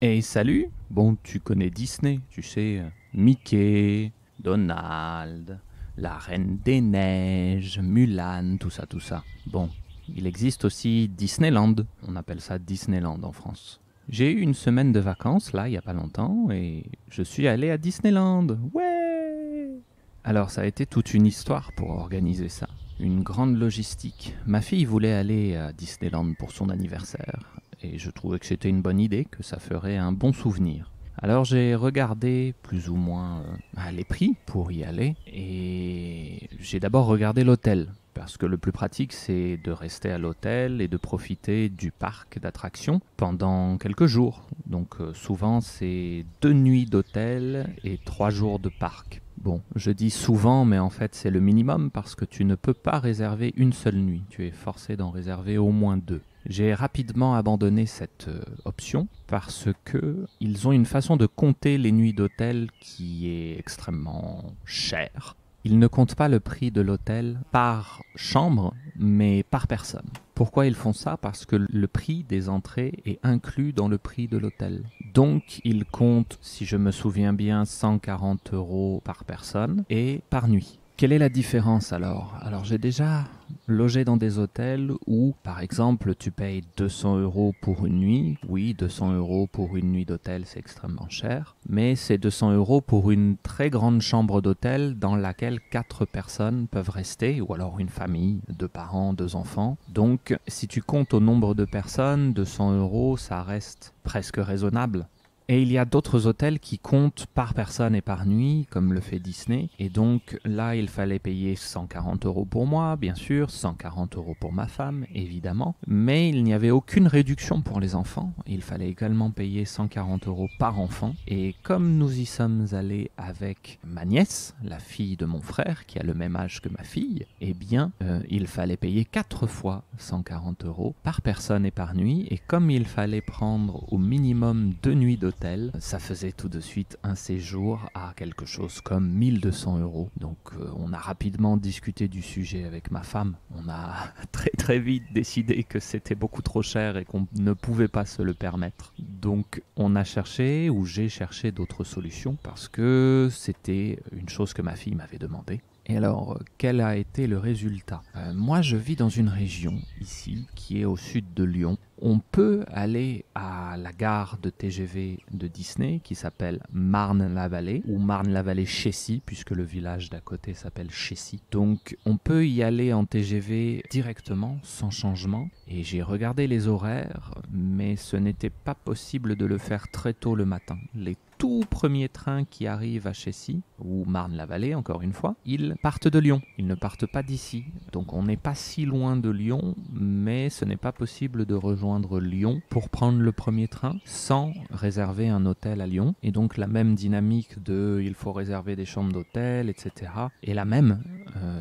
Et salut! Bon, tu connais Disney, tu sais, Mickey, Donald, la Reine des Neiges, Mulan, tout ça, tout ça. Bon, il existe aussi Disneyland, on appelle ça Disneyland en France. J'ai eu une semaine de vacances, là, il y a pas longtemps, et je suis allé à Disneyland. Ouais! Alors, ça a été toute une histoire pour organiser ça. Une grande logistique. Ma fille voulait aller à Disneyland pour son anniversaire et je trouvais que c'était une bonne idée, que ça ferait un bon souvenir. Alors j'ai regardé plus ou moins les prix pour y aller et j'ai d'abord regardé l'hôtel parce que le plus pratique c'est de rester à l'hôtel et de profiter du parc d'attractions pendant quelques jours. Donc souvent c'est 2 nuits d'hôtel et 3 jours de parc. Bon, je dis souvent, mais en fait c'est le minimum parce que tu ne peux pas réserver une seule nuit. Tu es forcé d'en réserver au moins 2. J'ai rapidement abandonné cette option parce que ils ont une façon de compter les nuits d'hôtel qui est extrêmement chère. Ils ne comptent pas le prix de l'hôtel par chambre, mais par personne. Pourquoi ils font ça? Parce que le prix des entrées est inclus dans le prix de l'hôtel. Donc ils comptent, si je me souviens bien, 140 euros par personne et par nuit. Quelle est la différence alors? Alors j'ai déjà logé dans des hôtels où, par exemple, tu payes 200 euros pour une nuit. Oui, 200 euros pour une nuit d'hôtel, c'est extrêmement cher. Mais c'est 200 euros pour une très grande chambre d'hôtel dans laquelle 4 personnes peuvent rester, ou alors une famille, 2 parents, 2 enfants. Donc, si tu comptes au nombre de personnes, 200 euros, ça reste presque raisonnable. Et il y a d'autres hôtels qui comptent par personne et par nuit, comme le fait Disney. Et donc là, il fallait payer 140 euros pour moi, bien sûr, 140 euros pour ma femme, évidemment. Mais il n'y avait aucune réduction pour les enfants. Il fallait également payer 140 euros par enfant. Et comme nous y sommes allés avec ma nièce, la fille de mon frère, qui a le même âge que ma fille, eh bien, il fallait payer 4 fois 140 euros par personne et par nuit. Et comme il fallait prendre au minimum 2 nuits d'hôtel, ça faisait tout de suite un séjour à quelque chose comme 1200 euros. Donc on a rapidement discuté du sujet avec ma femme. On a très très vite décidé que c'était beaucoup trop cher et qu'on ne pouvait pas se le permettre. Donc on a cherché, ou j'ai cherché d'autres solutions parce que c'était une chose que ma fille m'avait demandé. Et alors, quel a été le résultat? Moi, je vis dans une région, ici, qui est au sud de Lyon. On peut aller à la gare de TGV de Disney, qui s'appelle Marne-la-Vallée, ou Marne-la-Vallée-Chessy, puisque le village d'à côté s'appelle Chessy. Donc, on peut y aller en TGV directement, sans changement. Et j'ai regardé les horaires, mais ce n'était pas possible de le faire très tôt le matin. Les tout premiers trains qui arrivent à Chessy, ou Marne-la-Vallée encore une fois, ils partent de Lyon, ils ne partent pas d'ici. Donc on n'est pas si loin de Lyon, mais ce n'est pas possible de rejoindre Lyon pour prendre le premier train sans réserver un hôtel à Lyon. Et donc la même dynamique de il faut réserver des chambres d'hôtel, etc. est la même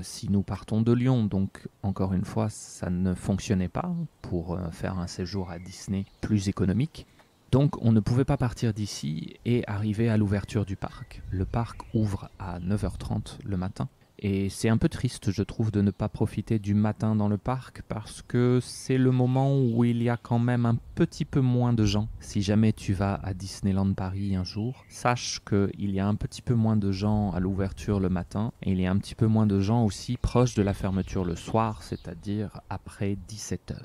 si nous partons de Lyon. Donc encore une fois, ça ne fonctionnait pas pour faire un séjour à Disney plus économique. Donc on ne pouvait pas partir d'ici et arriver à l'ouverture du parc. Le parc ouvre à 9h30 le matin. Et c'est un peu triste, je trouve, de ne pas profiter du matin dans le parc parce que c'est le moment où il y a quand même un petit peu moins de gens. Si jamais tu vas à Disneyland Paris un jour, sache qu'il y a un petit peu moins de gens à l'ouverture le matin et il y a un petit peu moins de gens aussi proches de la fermeture le soir, c'est-à-dire après 17h.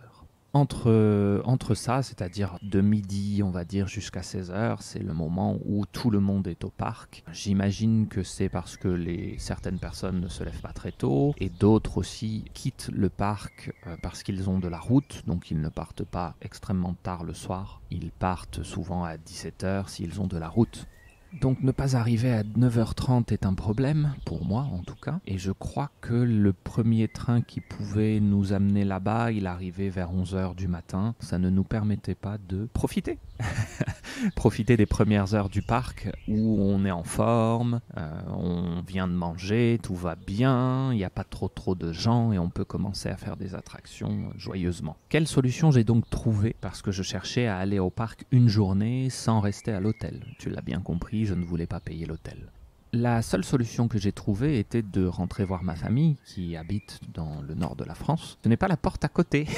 Entre ça, c'est-à-dire de midi, on va dire, jusqu'à 16h, c'est le moment où tout le monde est au parc. J'imagine que c'est parce que certaines personnes ne se lèvent pas très tôt et d'autres aussi quittent le parc parce qu'ils ont de la route, donc ils ne partent pas extrêmement tard le soir. Ils partent souvent à 17h s'ils ont de la route. Donc ne pas arriver à 9h30 est un problème, pour moi en tout cas, et je crois que le premier train qui pouvait nous amener là-bas, il arrivait vers 11h du matin, ça ne nous permettait pas de profiter. Profiter des premières heures du parc où on est en forme, on vient de manger, tout va bien, il n'y a pas trop de gens et on peut commencer à faire des attractions joyeusement. Quelle solution j'ai donc trouvé? Parce que je cherchais à aller au parc une journée sans rester à l'hôtel. Tu l'as bien compris, je ne voulais pas payer l'hôtel. La seule solution que j'ai trouvée était de rentrer voir ma famille qui habite dans le nord de la France. Ce n'est pas la porte à côté.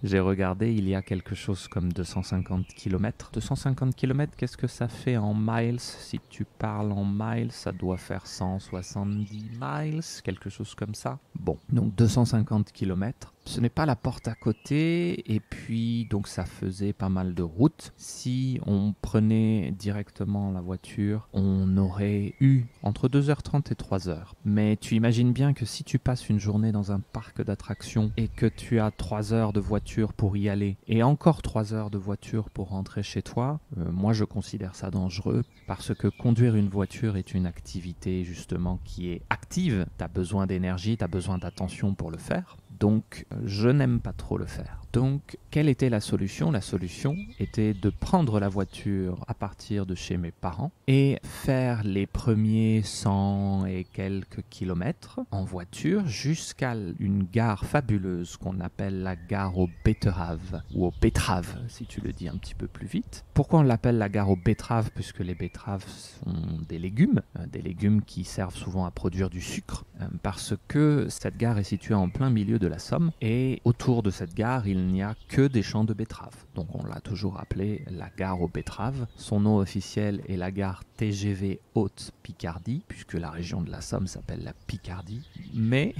J'ai regardé, il y a quelque chose comme 250 km. 250 km, qu'est-ce que ça fait en miles? Si tu parles en miles, ça doit faire 170 miles, quelque chose comme ça. Bon, donc 250 km. Ce n'est pas la porte à côté, et puis donc ça faisait pas mal de route. Si on prenait directement la voiture, on aurait eu entre 2h30 et 3h. Mais tu imagines bien que si tu passes une journée dans un parc d'attractions et que tu as 3 heures de voiture pour y aller et encore 3 heures de voiture pour rentrer chez toi, moi je considère ça dangereux parce que conduire une voiture est une activité justement qui est active. Tu as besoin d'énergie, tu as besoin d'attention pour le faire. Donc, je n'aime pas trop le faire. Donc, quelle était la solution? La solution était de prendre la voiture à partir de chez mes parents et faire les premiers 100 et quelques kilomètres en voiture jusqu'à une gare fabuleuse qu'on appelle la gare aux betteraves, ou aux betteraves, si tu le dis un petit peu plus vite. Pourquoi on l'appelle la gare aux betteraves? Puisque les betteraves sont des légumes qui servent souvent à produire du sucre, parce que cette gare est située en plein milieu de la Somme, et autour de cette gare, il n'y a que des champs de betteraves. Donc on l'a toujours appelée la gare aux betteraves. Son nom officiel est la gare TGV Haute-Picardie, puisque la région de la Somme s'appelle la Picardie. Mais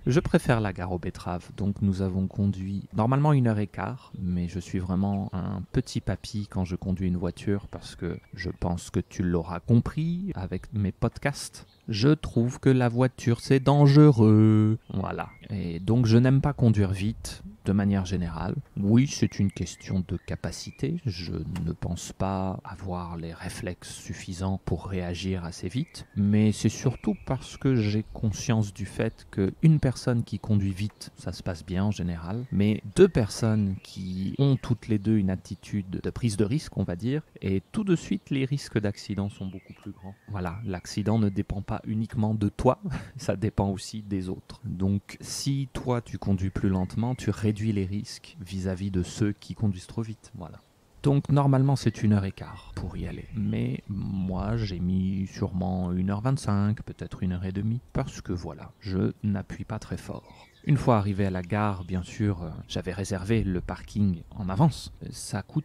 je préfère la gare aux betteraves. Donc nous avons conduit normalement 1h15, mais je suis vraiment un petit papy quand je conduis une voiture, parce que je pense que tu l'auras compris avec mes podcasts. Je trouve que la voiture c'est dangereux. Voilà. Et donc je n'aime pas conduire vite de manière générale. Oui, c'est une question de capacité. Je ne pense pas avoir les réflexes suffisants pour réagir assez vite. Mais c'est surtout parce que j'ai conscience du fait qu'une personne qui conduit vite, ça se passe bien en général. Mais 2 personnes qui ont toutes les deux une attitude de prise de risque, on va dire, et tout de suite les risques d'accident sont beaucoup plus grands. Voilà, l'accident ne dépend pas uniquement de toi, ça dépend aussi des autres. Donc si toi tu conduis plus lentement, tu réduis les risques vis-à-vis de ceux qui conduisent trop vite. Voilà. Donc normalement c'est 1h15 pour y aller. Mais moi j'ai mis sûrement 1h25, peut-être 1h30, parce que voilà, je n'appuie pas très fort. Une fois arrivé à la gare, bien sûr, j'avais réservé le parking en avance. Ça coûte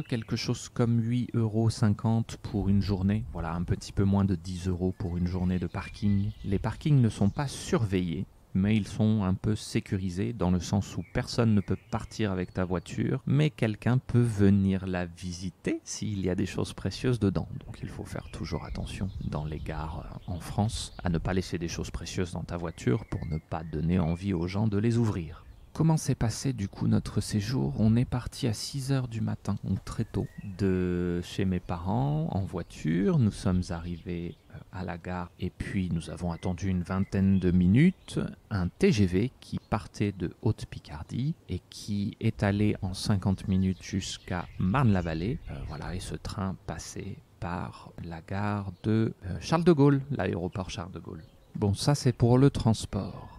quelque chose comme 8,50 € pour une journée. Voilà, un petit peu moins de 10 € pour une journée de parking. Les parkings ne sont pas surveillés, mais ils sont un peu sécurisés dans le sens où personne ne peut partir avec ta voiture, mais quelqu'un peut venir la visiter s'il y a des choses précieuses dedans. Donc il faut faire toujours attention dans les gares en France à ne pas laisser des choses précieuses dans ta voiture pour ne pas donner envie aux gens de les ouvrir. Comment s'est passé du coup notre séjour? On est parti à 6h du matin, donc très tôt, de chez mes parents en voiture. Nous sommes arrivés à la gare et puis nous avons attendu une vingtaine de minutes un TGV qui partait de Haute-Picardie et qui est allé en 50 minutes jusqu'à Marne-la-Vallée. Voilà, et ce train passait par la gare de Charles de Gaulle, l'aéroport Charles de Gaulle. Bon, ça c'est pour le transport.